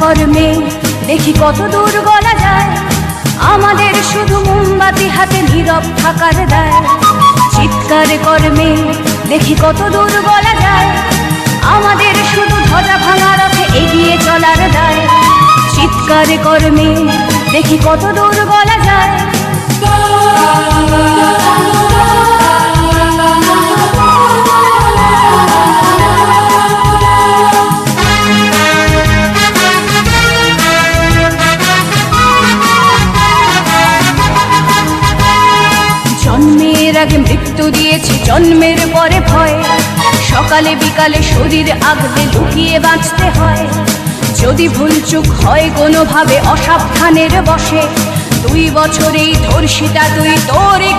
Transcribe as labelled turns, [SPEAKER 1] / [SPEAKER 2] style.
[SPEAKER 1] কর্মে দেখি কত দূর গলা যায়, আমাদের শুধু মোমবাতি হাতে নীরব থাকার দায়। চিৎকার কর্মে দেখি কত দূর গলা যায়, আমাদের শুধু ধ্বজা ভাঙা রথে এগিয়ে চলার দায়। চিৎকার কর্মে দেখি কত দূর গলা যায়। জন্মের আগে মৃত্যু দিয়েছি, জন্মের পরে ভয়। সকালে বিকালে শরীর আগলে লুকিয়ে বাঁচতে হয়। যদি ভুলচুক হয় কোনোভাবে অসাবধানের বশে, 2 বছরেই ধর্ষিতা তুই, তোরে